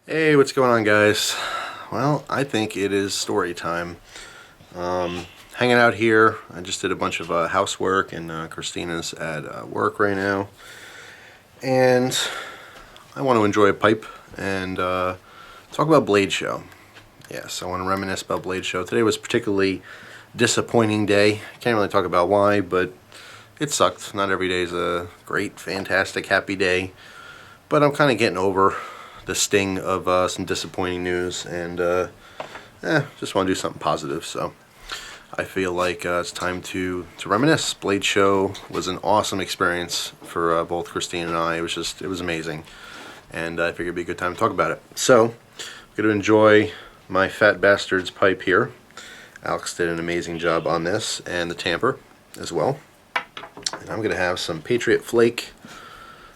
Hey, what's going on, guys? Well, I think it is story time. Hanging out here. I just did a bunch of housework, and Christina's at work right now. And I want to enjoy a pipe and talk about BLADESHOW. Yes, I want to reminisce about BLADESHOW. Today was a particularly disappointing day. Can't really talk about why, but it sucked. Not every day is a great, fantastic, happy day. But I'm kind of getting over the sting of some disappointing news, and just want to do something positive. So I feel like it's time to reminisce. BLADESHOW was an awesome experience for both Christine and I. It was amazing, and I figured it'd be a good time to talk about it. So I'm going to enjoy my fat bastard's pipe here. Alex did an amazing job on this, and the tamper as well. And I'm going to have some Patriot Flake.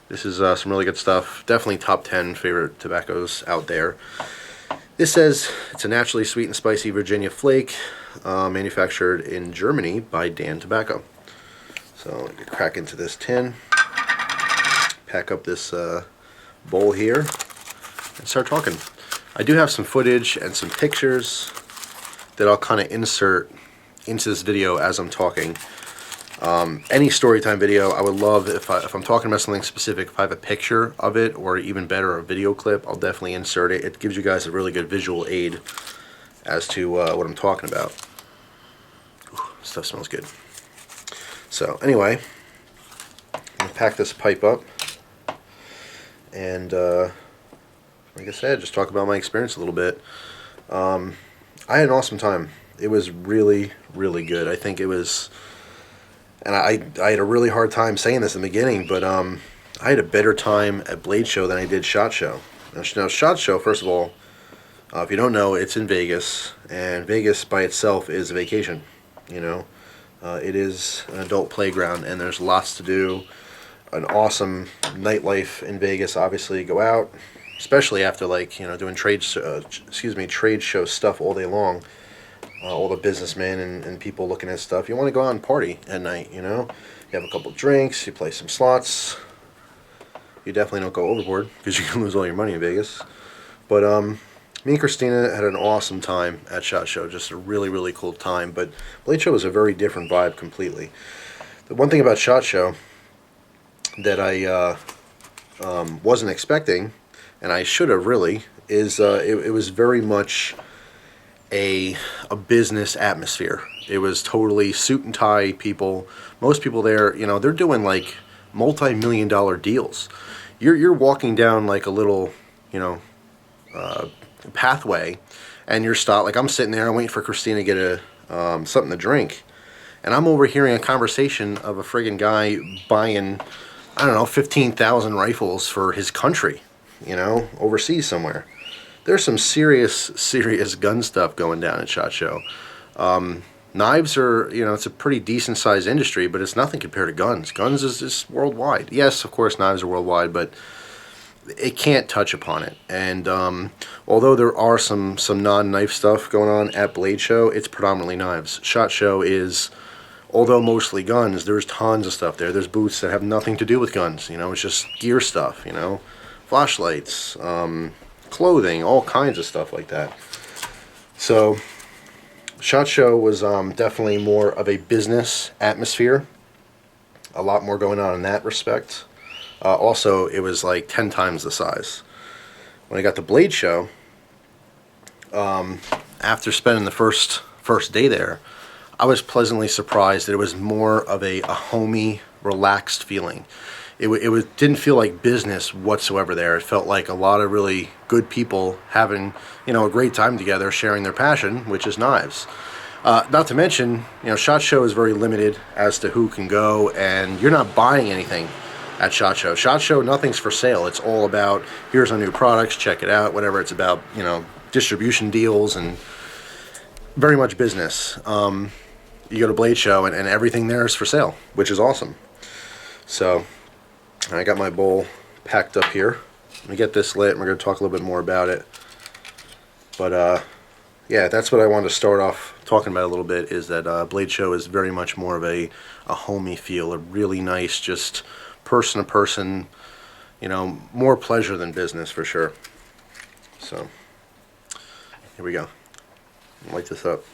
This is some really good stuff. Definitely top 10 favorite tobaccos out there. This says it's a naturally sweet and spicy Virginia flake, manufactured in Germany by Dan Tobacco. So I can crack into this tin, pack up this bowl here, and start talking. I do have some footage and some pictures that I'll kind of insert into this video as I'm talking. Any Storytime video, I would love if I'm talking about something specific, if I have a picture of it, or even better, a video clip, I'll definitely insert it. It gives you guys a really good visual aid as to what I'm talking about. Ooh, stuff smells good. So anyway, I'm going to pack this pipe up, and like I said, just talk about my experience a little bit. I had an awesome time. It was really, really good. I think it was... And I had a really hard time saying this in the beginning, but I had a better time at BLADESHOW than I did SHOT Show. Now SHOT Show, first of all, if you don't know, it's in Vegas, and Vegas by itself is a vacation. You know, it is an adult playground, and there's lots to do. An awesome nightlife in Vegas. Obviously, go out, especially after doing trade show stuff all day long. All the businessmen and people looking at stuff. You want to go out and party at night, you know? You have a couple drinks, you play some slots. You definitely don't go overboard, because you can lose all your money in Vegas. But me and Christina had an awesome time at SHOT Show. Just a really, really cool time. But BLADESHOW was a very different vibe completely. The one thing about SHOT Show that I wasn't expecting, and I should have really, is it was very much a business atmosphere. It was totally suit and tie people. Most people there, you know, they're doing like multi-million-dollar deals. You're walking down like a little, you know, pathway, and you're stopped. Like, I'm sitting there, I'm waiting for Christina to get a something to drink, and I'm overhearing a conversation of a friggin' guy buying, I don't know, 15,000 rifles for his country, you know, overseas somewhere. There's some serious gun stuff going down at SHOT Show. Knives are, you know, it's a pretty decent sized industry, but it's nothing compared to guns. Guns is just worldwide. Yes, of course, knives are worldwide, but it can't touch upon it. And although there are some non-knife stuff going on at BLADESHOW, it's predominantly knives. SHOT Show is, although mostly guns, there's tons of stuff there. There's booths that have nothing to do with guns. You know, it's just gear stuff. You know, flashlights. Clothing, all kinds of stuff like that. So SHOT Show was definitely more of a business atmosphere. A lot more going on in that respect. Also, it was like 10 times the size. When I got to BLADESHOW, after spending the first day there, I was pleasantly surprised that it was more of a homey, relaxed feeling. It didn't feel like business whatsoever there. It felt like a lot of really good people having, you know, a great time together, sharing their passion, which is knives. Not to mention, you know, SHOT Show is very limited as to who can go, and you're not buying anything at SHOT Show. SHOT Show, nothing's for sale. It's all about, here's our new products, check it out, whatever. It's about, you know, distribution deals and very much business. You go to BLADESHOW, and everything there is for sale, which is awesome. So I got my bowl packed up here. Let me get this lit, and we're going to talk a little bit more about it. But yeah, that's what I wanted to start off talking about a little bit, is that BLADESHOW is very much more of a homey feel, a really nice, just person to person, you know, more pleasure than business for sure. So here we go. Light this up.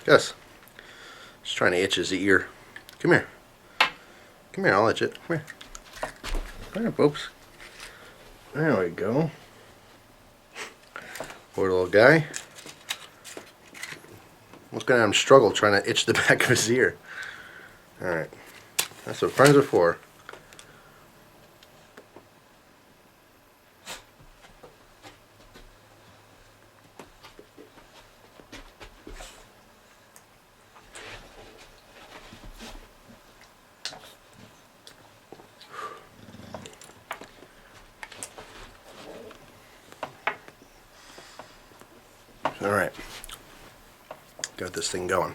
Gus, just trying to itch his ear. Come here. Come here, I'll itch it. Come here. Come here, folks. There we go. Poor little guy. What's going to have him struggle trying to itch the back of his ear? Alright. That's what friends are for. Alright. Got this thing going.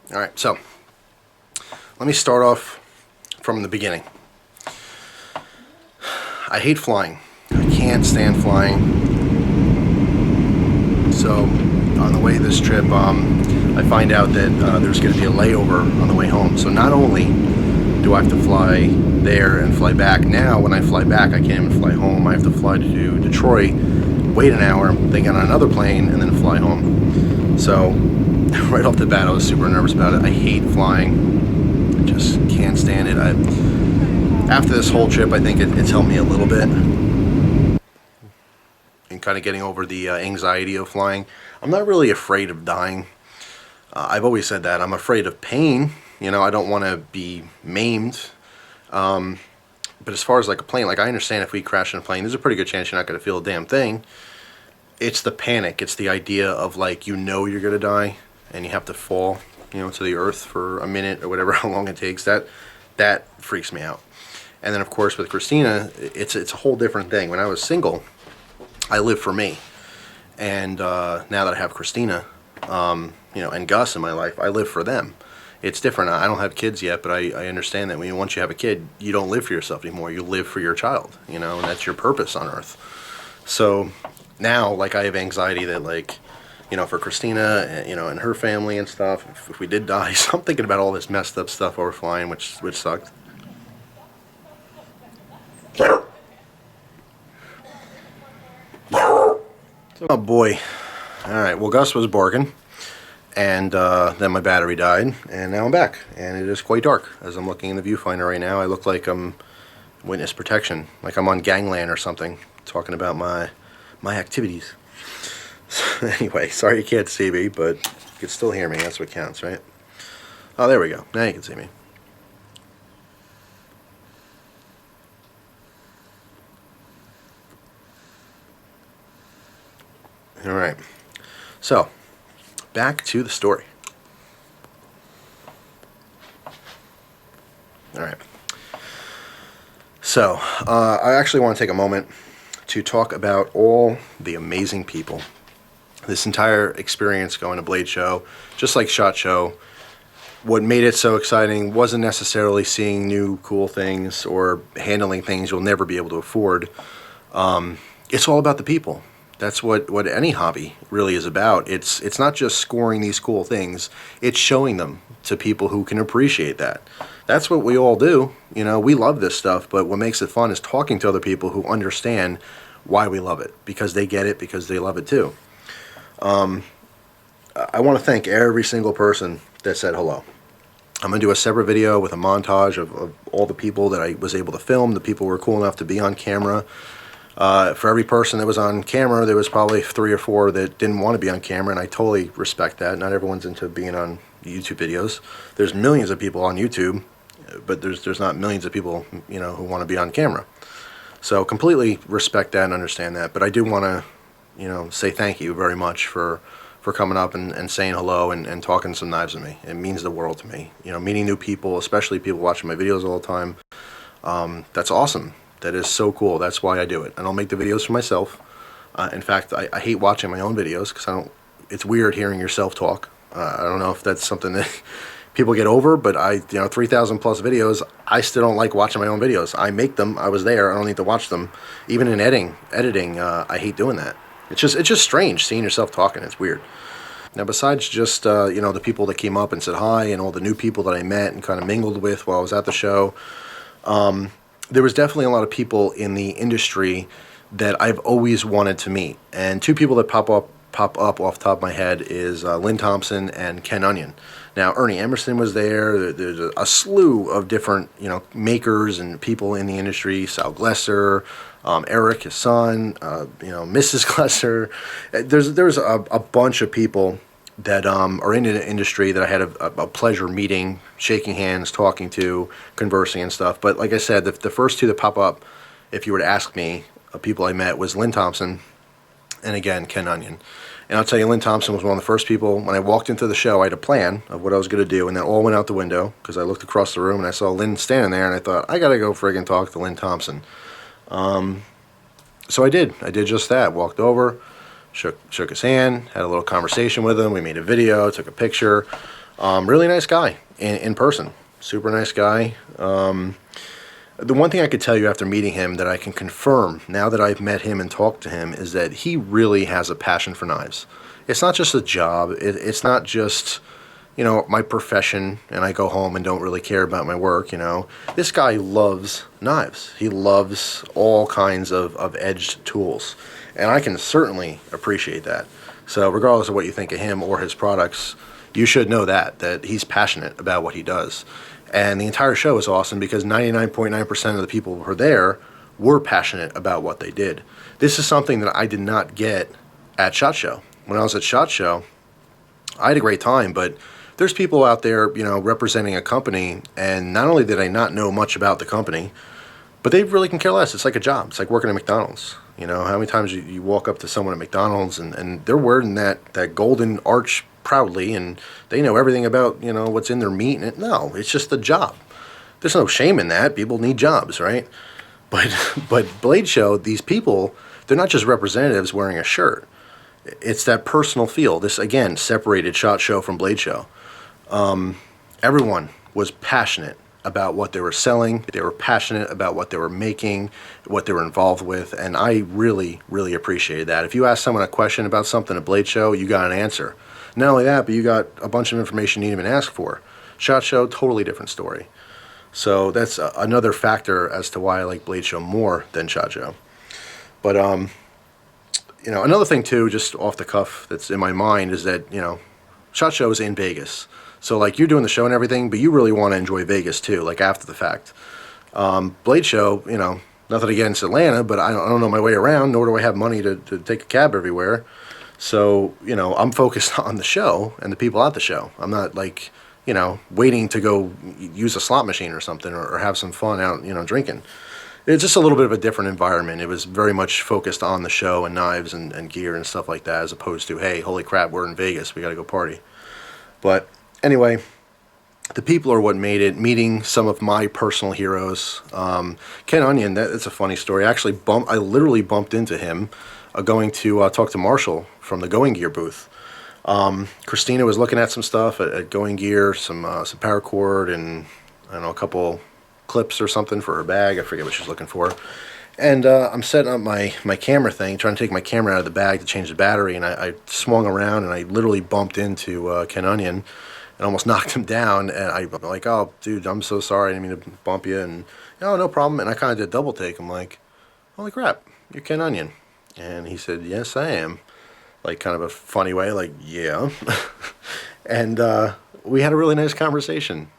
Alright, so let me start off from the beginning. I hate flying. I can't stand flying. So on the way this trip, I find out that there's going to be a layover on the way home. So not only do I have to fly there and fly back, now when I fly back I can't even fly home. I have to fly to Detroit, wait an hour, then get on another plane, and then fly home. So right off the bat I was super nervous about it. I hate flying. I just can't stand it. After this whole trip I think it's helped me a little bit in kind of getting over the anxiety of flying. I'm not really afraid of dying. I've always said that. I'm afraid of pain. You know, I don't want to be maimed. But as far as like a plane, like I understand if we crash in a plane, there's a pretty good chance you're not going to feel a damn thing. It's the panic. It's the idea of like, you know you're going to die and you have to fall, you know, to the earth for a minute or whatever, how long it takes. That freaks me out. And then of course with Christina, it's a whole different thing. When I was single, I lived for me. And now that I have Christina, you know, and Gus in my life, I live for them. It's different. I don't have kids yet, but I understand that once you have a kid, you don't live for yourself anymore. You live for your child, you know, and that's your purpose on earth. So now, like, I have anxiety that, like, you know, for Christina, you know, and her family and stuff, if we did die, so I'm thinking about all this messed up stuff over flying, which sucked. Oh boy. All right. Well, Gus was barking. And then my battery died, and now I'm back, and it is quite dark. As I'm looking in the viewfinder right now, I look like I'm witness protection, like I'm on gangland or something, talking about my activities. So anyway, sorry you can't see me, but you can still hear me. That's what counts, right? Oh, there we go. Now you can see me. All right. So back to the story. All right. So, I actually want to take a moment to talk about all the amazing people. This entire experience going to Blade Show, just like SHOT Show, what made it so exciting wasn't necessarily seeing new cool things or handling things you'll never be able to afford. It's all about the people. That's what any hobby really is about. It's not just scoring these cool things. It's showing them to people who can appreciate that. That's what we all do. You know, we love this stuff, but what makes it fun is talking to other people who understand why we love it, because they get it, because they love it too. I want to thank every single person that said hello. I'm going to do a separate video with a montage of all the people that I was able to film, the people who were cool enough to be on camera. For every person that was on camera, there was probably 3 or 4 that didn't want to be on camera, and I totally respect that. Not everyone's into being on YouTube videos. There's millions of people on YouTube, but there's not millions of people, you know, who want to be on camera. So completely respect that and understand that. But I do want to, you know, say thank you very much for coming up and saying hello and talking some knives with me. It means the world to me. You know, meeting new people, especially people watching my videos all the time. That's awesome. That is so cool. That's why I do it. I don't make the videos for myself. In fact, I hate watching my own videos because it's weird hearing yourself talk. I don't know if that's something that people get over, but 3,000 plus videos, I still don't like watching my own videos. I make them. I was there. I don't need to watch them. Even in editing, I hate doing that. It's just strange seeing yourself talking. It's weird. Now, besides just, the people that came up and said hi and all the new people that I met and kind of mingled with while I was at the show, there was definitely a lot of people in the industry that I've always wanted to meet. And two people that pop up off the top of my head is Lynn Thompson and Ken Onion. Now, Ernie Emerson was there. There's a slew of different, makers and people in the industry. Sal Glesser, Eric, his son, Mrs. Glesser. There's a bunch of people that are in the industry that I had a pleasure meeting, shaking hands, talking to, conversing and stuff. But like I said, the first two that pop up, if you were to ask me, people I met was Lynn Thompson and, again, Ken Onion. And I'll tell you, Lynn Thompson was one of the first people. When I walked into the show, I had a plan of what I was going to do, and that all went out the window because I looked across the room and I saw Lynn standing there, and I thought, I got to go friggin' talk to Lynn Thompson. So I did. I did just that. Walked over, shook his hand, had a little conversation with him. We made a video, took a picture. Really nice guy in person. Super nice guy. The one thing I could tell you after meeting him that I can confirm now that I've met him and talked to him is that he really has a passion for knives. It's not just a job. It's not just, my profession and I go home and don't really care about my work, This guy loves knives. He loves all kinds of edged tools. And I can certainly appreciate that. So regardless of what you think of him or his products, you should know that he's passionate about what he does. And the entire show was awesome because 99.9% of the people who were there were passionate about what they did. This is something that I did not get at SHOT Show. When I was at SHOT Show, I had a great time, but there's people out there, representing a company, and not only did I not know much about the company, but they really can care less. It's like a job. It's like working at McDonald's. How many times you walk up to someone at McDonald's and they're wearing that golden arch proudly, and they know everything about, what's in their meat. And no, it's just a job. There's no shame in that. People need jobs, right? But Blade Show, these people, they're not just representatives wearing a shirt. It's that personal feel. This, again, separated SHOT Show from Blade Show. Everyone was passionate about what they were selling. They were passionate about what they were making, what they were involved with, and I really, really appreciated that. If you ask someone a question about something at Blade Show, you got an answer. Not only that, but you got a bunch of information you didn't even ask for. SHOT Show, totally different story. So that's another factor as to why I like Blade Show more than SHOT Show. But, another thing too, just off the cuff that's in my mind is that, SHOT Show is in Vegas. So, like, you're doing the show and everything, but you really want to enjoy Vegas too, like after the fact. Blade Show, nothing against Atlanta, but I don't know my way around, nor do I have money to take a cab everywhere. So, I'm focused on the show and the people at the show. I'm not like, waiting to go use a slot machine or something or have some fun out, drinking. It's just a little bit of a different environment. It was very much focused on the show and knives and gear and stuff like that, as opposed to, hey, holy crap, we're in Vegas, we got to go party. But anyway, the people are what made it. Meeting some of my personal heroes. Ken Onion, that's a funny story. I literally bumped into him going to talk to Marshall from the Going Gear booth. Christina was looking at some stuff at Going Gear, some paracord and, I don't know, a couple clips or something for her bag. I forget what she was looking for. And I'm setting up my camera thing, trying to take my camera out of the bag to change the battery, and I swung around and I literally bumped into Ken Onion and almost knocked him down. And I'm like, oh, dude, I'm so sorry. I didn't mean to bump you. And, no problem. And I kind of did a double take. I'm like, holy crap, you're Ken Onion. And he said, yes, I am. Like, kind of a funny way, like, yeah. And we had a really nice conversation.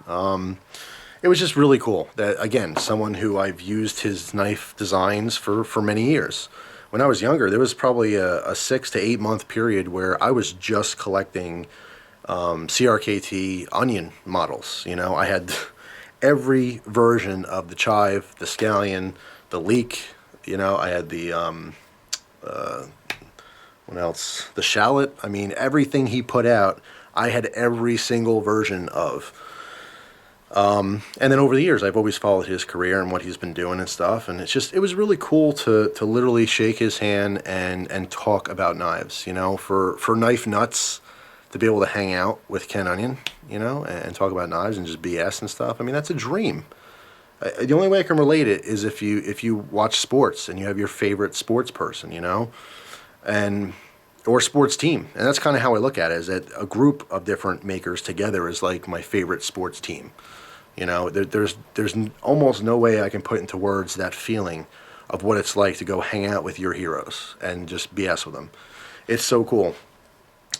It was just really cool that, again, someone who I've used his knife designs for many years. When I was younger, there was probably a 6 to 8 month period where I was just collecting CRKT Onion models. I had every version of the Chive, the Scallion, the Leek. I had the, what else? The Shallot. I mean, everything he put out, I had every single version of. And then over the years, I've always followed his career and what he's been doing and stuff. And it was really cool to literally shake his hand and talk about knives. For knife nuts, to be able to hang out with Ken Onion, and talk about knives and just BS and stuff. I mean, that's a dream. The only way I can relate it is if you watch sports and you have your favorite sports person, and or sports team, and that's kind of how I look at it. Is that a group of different makers together is like my favorite sports team. There's almost no way I can put into words that feeling of what it's like to go hang out with your heroes and just BS with them. It's so cool.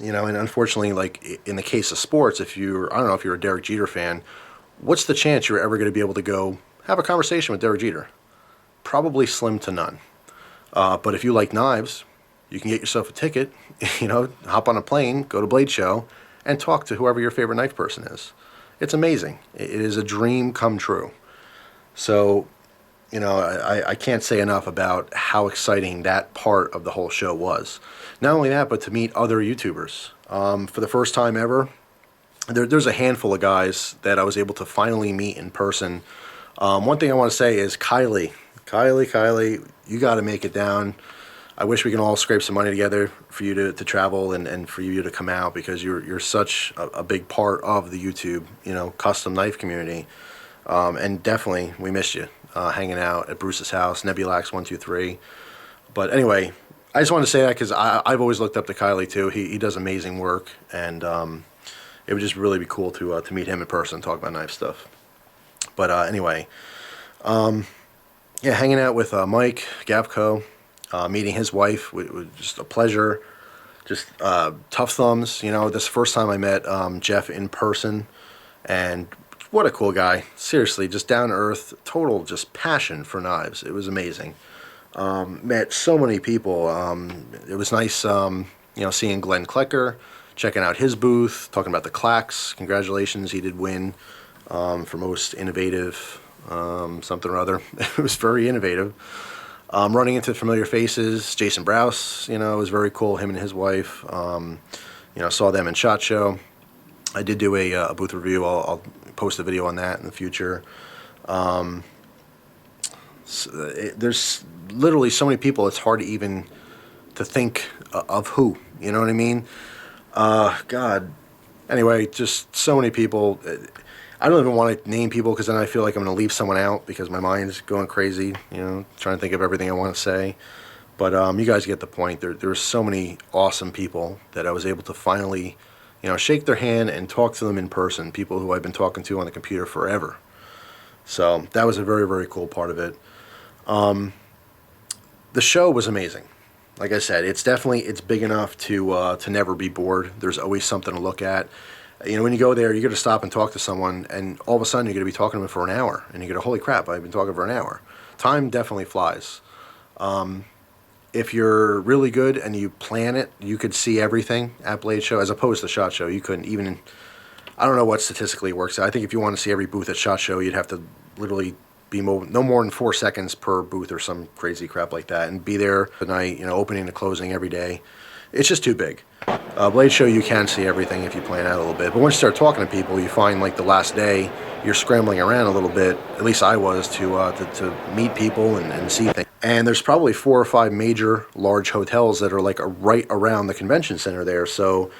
And unfortunately, like in the case of sports, I don't know if you're a Derek Jeter fan, what's the chance you're ever going to be able to go have a conversation with Derek Jeter? Probably slim to none. But if you like knives, you can get yourself a ticket, hop on a plane, go to Blade Show, and talk to whoever your favorite knife person is. It's amazing. It is a dream come true. So, I can't say enough about how exciting that part of the whole show was. Not only that, but to meet other YouTubers. For the first time ever, there's a handful of guys that I was able to finally meet in person. One thing I want to say is Kylie, you got to make it down. I wish we can all scrape some money together for you to travel and for you to come out, because you're such a big part of the YouTube, custom knife community. And definitely, we missed you hanging out at Bruce's house, Nebulax123. But anyway, I just wanted to say that because I've always looked up to Kylie too. He does amazing work, and it would just really be cool to meet him in person and talk about knife stuff. But anyway, hanging out with Mike Gavco, meeting his wife was just a pleasure. Just tough thumbs. This is the first time I met Jeff in person, and what a cool guy. Seriously, just down to earth, total just passion for knives. It was amazing. Met so many people. It was nice, seeing Glenn Klecker, checking out his booth, talking about the clacks. Congratulations, he did win for most innovative something or other. It was very innovative. Running into familiar faces, Jason Browse, it was very cool, him and his wife. Saw them in SHOT Show. I did do a booth review. I'll post a video on that in the future. There's literally so many people, it's hard to think of who, you know what I mean? God. Anyway, just so many people. I don't even want to name people because then I feel like I'm going to leave someone out because my mind's going crazy, trying to think of everything I want to say. But you guys get the point. There were so many awesome people that I was able to finally, shake their hand and talk to them in person, people who I've been talking to on the computer forever. So that was a very, very cool part of it. The show was amazing. Like I said, it's big enough to never be bored. There's always something to look at. When you go there, you got to stop and talk to someone, and all of a sudden you're going to be talking to them for an hour, and you go, holy crap, I've been talking for an hour. Time definitely flies. If you're really good and you plan it, you could see everything at Blade Show, as opposed to SHOT Show. You couldn't even, I don't know what statistically works out. I think if you want to see every booth at SHOT Show, you'd have to literally be no more than 4 seconds per booth or some crazy crap like that, and be there the night, opening and closing every day. It's just too big. Blade Show, you can see everything if you plan out a little bit. But once you start talking to people, you find like the last day, you're scrambling around a little bit. At least I was to meet people and see things. And there's probably 4 or 5 major large hotels that are like right around the convention center there. So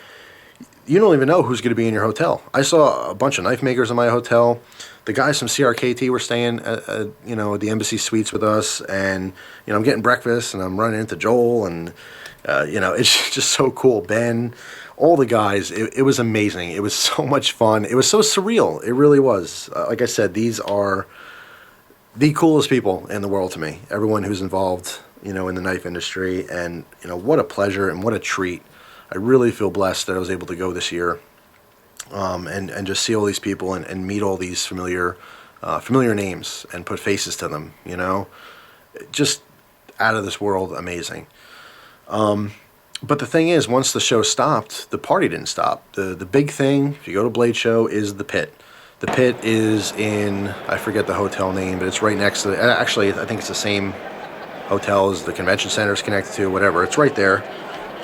you don't even know who's going to be in your hotel. I saw a bunch of knife makers in my hotel. The guys from CRKT were staying at the Embassy Suites with us, and I'm getting breakfast, and I'm running into Joel, and it's just so cool. Ben, all the guys, it was amazing. It was so much fun. It was so surreal. It really was. Like I said, these are the coolest people in the world to me. Everyone who's involved, in the knife industry, and what a pleasure and what a treat. I really feel blessed that I was able to go this year, and just see all these people and meet all these familiar names and put faces to them. Just out of this world, amazing. But the thing is, once the show stopped, the party didn't stop. The big thing, if you go to Blade Show, is the pit. The pit is in, I forget the hotel name, but it's right next to, actually, I think it's the same hotel as the convention center is connected to, whatever. It's right there.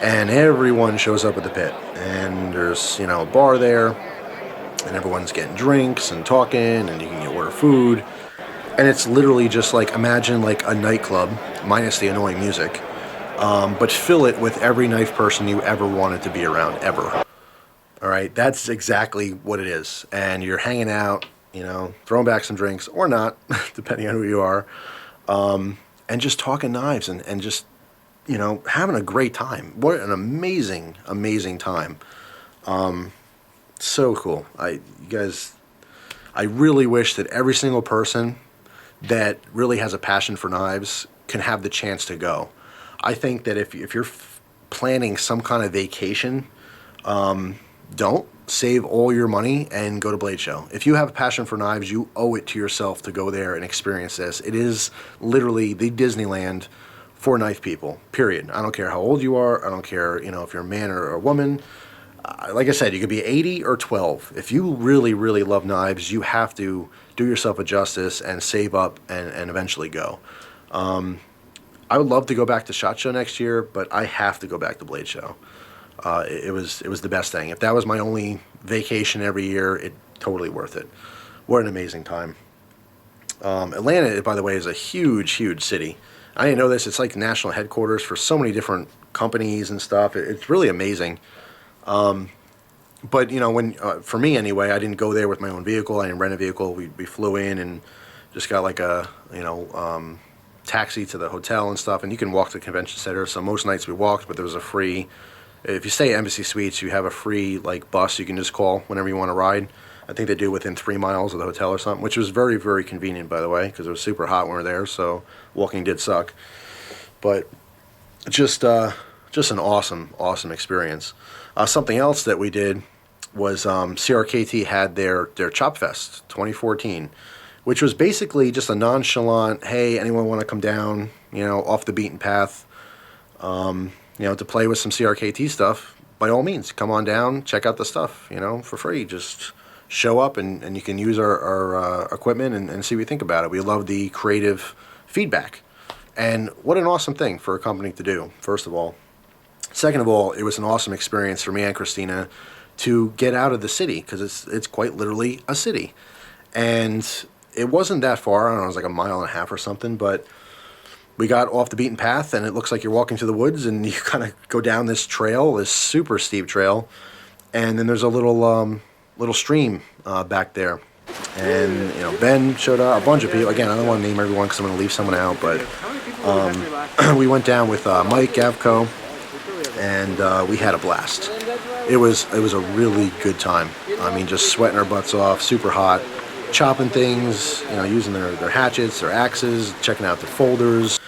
And everyone shows up at the pit. And there's, a bar there. And everyone's getting drinks and talking, and you can order food. And it's literally just like, imagine like a nightclub, minus the annoying music. But fill it with every knife person you ever wanted to be around, ever. All right, that's exactly what it is. And you're hanging out, throwing back some drinks or not, depending on who you are, and just talking knives and just, having a great time. What an amazing, amazing time. So cool. You guys, I really wish that every single person that really has a passion for knives can have the chance to go. I think that if you're planning some kind of vacation, don't save all your money and go to Blade Show. If you have a passion for knives, you owe it to yourself to go there and experience this. It is literally the Disneyland for knife people, period. I don't care how old you are. I don't care, if you're a man or a woman. Like I said, you could be 80 or 12. If you really, really love knives, you have to do yourself a justice and save up and eventually go. I would love to go back to SHOT Show next year, but I have to go back to Blade Show. It was the best thing. If that was my only vacation every year, it totally worth it. What an amazing time. Atlanta, by the way, is a huge, huge city. I didn't know this. It's like national headquarters for so many different companies and stuff. It's really amazing. But when for me anyway, I didn't go there with my own vehicle. I didn't rent a vehicle. We flew in and just got like a taxi to the hotel and stuff. And you can walk to the convention center. So most nights we walked, but there was a free. If you stay at Embassy Suites, you have a free bus you can just call whenever you want to ride. I think they do within 3 miles of the hotel or something, which was very, very convenient, by the way, because it was super hot when we were there. So walking did suck, but just an awesome, awesome experience. Something else that we did was CRKT had their Chopfest 2014, which was basically just a nonchalant, hey, anyone want to come down, off the beaten path, to play with some CRKT stuff. By all means, come on down, check out the stuff, for free. Just show up and you can use our equipment and see what you think about it. We love the creative feedback. And what an awesome thing for a company to do, first of all. Second of all, it was an awesome experience for me and Christina to get out of the city, because it's quite literally a city. And it wasn't that far. I don't know, it was like a mile and a half or something, but we got off the beaten path, and it looks like you're walking through the woods, and you kind of go down this trail, this super steep trail, and then there's a little stream back there. And Ben showed up, a bunch of people. Again, I don't want to name everyone because I'm going to leave someone out, but we went down with Mike Gavco, and we had a blast. It was a really good time. I mean, just sweating our butts off, super hot, chopping things, using their hatchets, their axes, checking out their folders.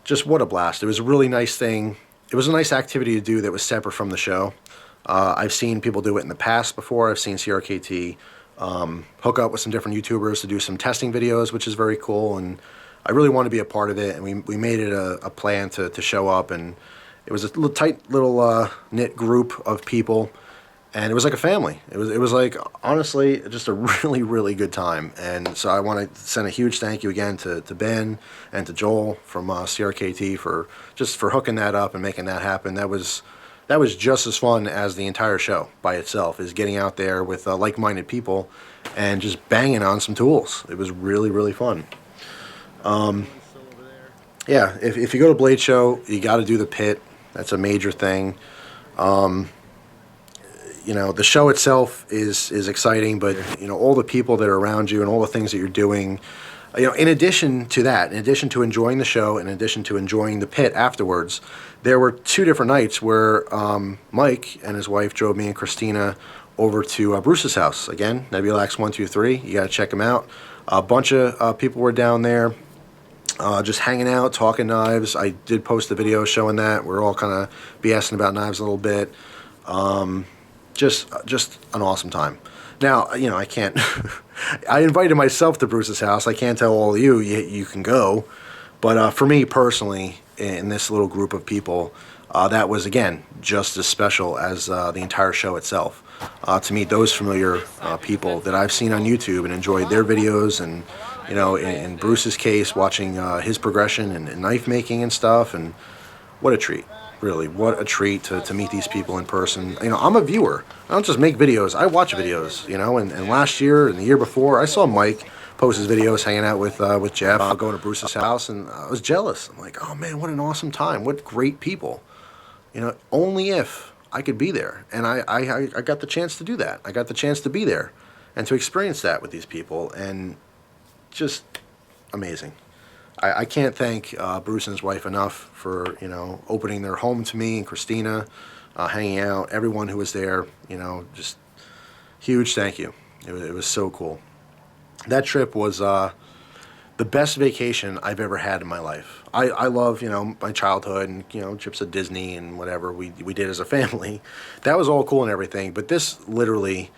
Just what a blast. It was a really nice thing. It was a nice activity to do that was separate from the show. I've seen people do it in the past before. I've seen CRKT hook up with some different YouTubers to do some testing videos, which is very cool. And I really want to be a part of it. And we made it a plan to show up. And it was a little tight little knit group of people. And it was like a family. It was like, honestly, just a really, really good time. And so I want to send a huge thank you again to Ben and to Joel from CRKT for hooking that up and making that happen. That was just as fun as the entire show by itself, is getting out there with like-minded people and just banging on some tools. It was really, really fun. Yeah, if you go to Blade Show, you got to do the pit. That's a major thing. The show itself is exciting, but all the people that are around you and all the things that you're doing, in addition to that, in addition to enjoying the show, in addition to enjoying the pit afterwards, there were 2 different nights where Mike and his wife drove me and Christina over to Bruce's house. Again, Nebulax 123. You got to check him out. A bunch of people were down there, just hanging out, talking knives. I did post a video showing that. We're all kind of BSing about knives a little bit. Just an awesome time. Now, I can't. I invited myself to Bruce's house. I can't tell all of you. You can go, but for me personally, in this little group of people, that was again just as special as the entire show itself. To meet those familiar people that I've seen on YouTube and enjoyed their videos, and in Bruce's case, watching his progression and knife making and stuff, and what a treat. Really, what a treat to meet these people in person. I'm a viewer. I don't just make videos. I watch videos, and last year and the year before, I saw Mike post his videos hanging out with Jeff, going to Bruce's house, and I was jealous. I'm like, oh man, what an awesome time. What great people. Only if I could be there. And I got the chance to do that. I got the chance to be there and to experience that with these people, and just amazing. I can't thank Bruce and his wife enough for, opening their home to me and Christina, hanging out, everyone who was there, just huge thank you. It was so cool. That trip was the best vacation I've ever had in my life. I love, my childhood and, trips to Disney and whatever we did as a family. That was all cool and everything, but this literally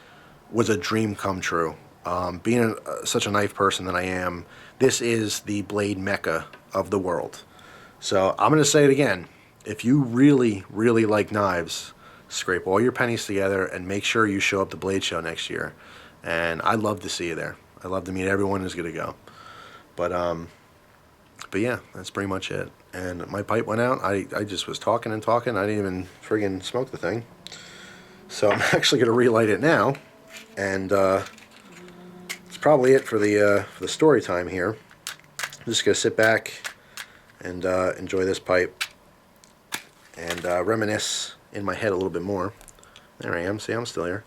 was a dream come true. Being such a knife person that I am, this is the blade mecca of the world. So I'm going to say it again. If you really, really like knives, scrape all your pennies together and make sure you show up to Blade Show next year. And I'd love to see you there. I'd love to meet everyone who's going to go. But yeah, that's pretty much it. And my pipe went out. I just was talking and talking. I didn't even friggin' smoke the thing. So I'm actually going to relight it now. And it's probably it for the story time here. I'm just going to sit back and enjoy this pipe and reminisce in my head a little bit more. There I am. See, I'm still here.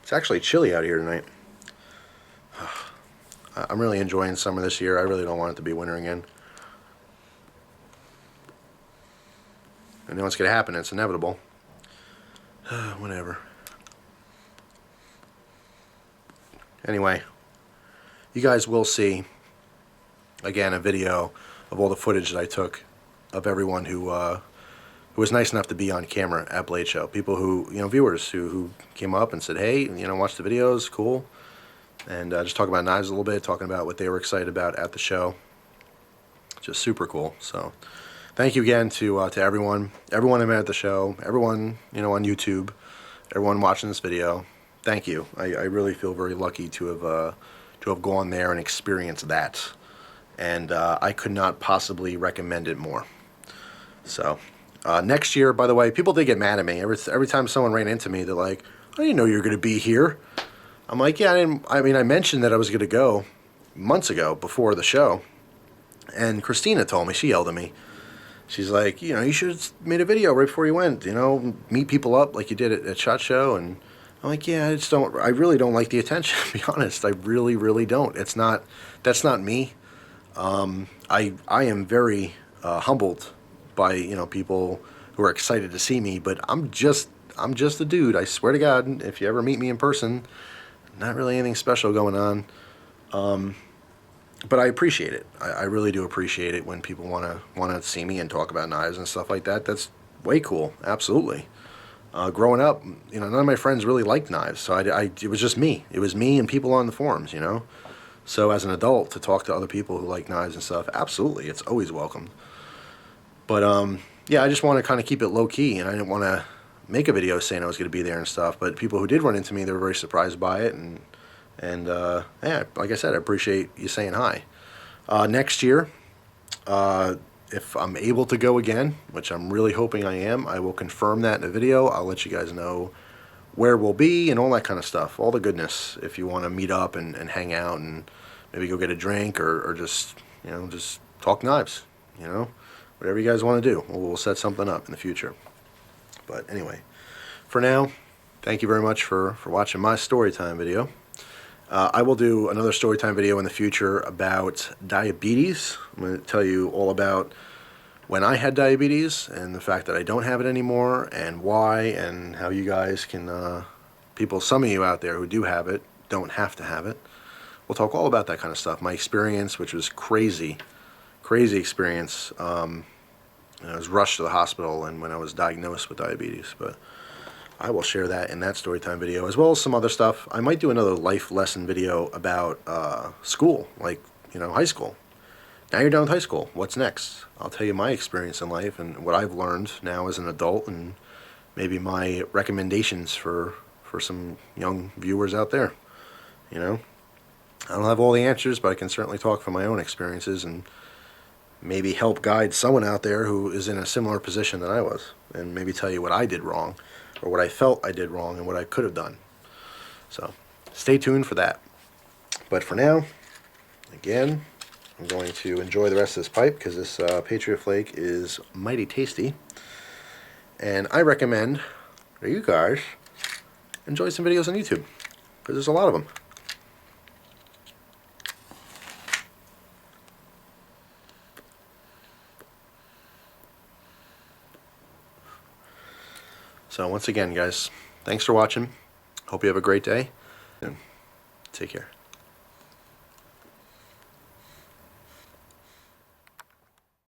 It's actually chilly out here tonight. I'm really enjoying summer this year. I really don't want it to be winter again. I know it's going to happen. It's inevitable. Whatever. Anyway, you guys will see, again, a video of all the footage that I took of everyone who was nice enough to be on camera at Blade Show. People who, viewers who came up and said, hey, watch the videos, cool. And just talk about knives a little bit, talking about what they were excited about at the show. Just super cool. So thank you again to everyone I met at the show, everyone, on YouTube, everyone watching this video. Thank you. I really feel very lucky to have gone there and experienced that. And I could not possibly recommend it more. So next year, by the way, people did get mad at me. Every time someone ran into me, they're like, I didn't know you were going to be here. I'm like, yeah, I mentioned that I was going to go months ago before the show. And Christina told me, she yelled at me. She's like, you should have made a video right before you went, meet people up like you did at SHOT Show. And I'm like, yeah, I really don't like the attention, to be honest. I really, really don't. That's not me. I am very humbled by, people who are excited to see me, but I'm just a dude. I swear to God, if you ever meet me in person, not really anything special going on. But I appreciate it. I really do appreciate it when people want to see me and talk about knives and stuff like that. That's way cool. Absolutely. Growing up, none of my friends really liked knives, so it was just me. It was me and people on the forums, So as an adult, to talk to other people who like knives and stuff, absolutely, it's always welcomed. But yeah, I just want to kind of keep it low key, and I didn't want to make a video saying I was going to be there and stuff. But people who did run into me, they were very surprised by it, and yeah, like I said, I appreciate you saying hi. Next year, if I'm able to go again, which I'm really hoping I am, I will confirm that in a video. I'll let you guys know where we'll be and all that kind of stuff, all the goodness. If you want to meet up and hang out and maybe go get a drink or just just talk knives, whatever you guys want to do, we'll set something up in the future. But anyway, for now, thank you very much for watching my Storytime video. I will do another Storytime video in the future about diabetes. I'm going to tell you all about when I had diabetes and the fact that I don't have it anymore and why, and how you guys can, some of you out there who do have it, don't have to have it. We'll talk all about that kind of stuff. My experience, which was crazy experience. I was rushed to the hospital and when I was diagnosed with diabetes, but I will share that in that Storytime video, as well as some other stuff. I might do another life lesson video about school, like, high school. Now you're done with high school. What's next? I'll tell you my experience in life and what I've learned now as an adult, and maybe my recommendations for some young viewers out there. I don't have all the answers, but I can certainly talk from my own experiences and maybe help guide someone out there who is in a similar position that I was, and maybe tell you what I did wrong, or what I felt I did wrong, and what I could have done. So stay tuned for that. But for now, again, I'm going to enjoy the rest of this pipe because this Patriot Flake is mighty tasty. And I recommend that you guys enjoy some videos on YouTube because there's a lot of them. So once again, guys, thanks for watching. Hope you have a great day. Take care.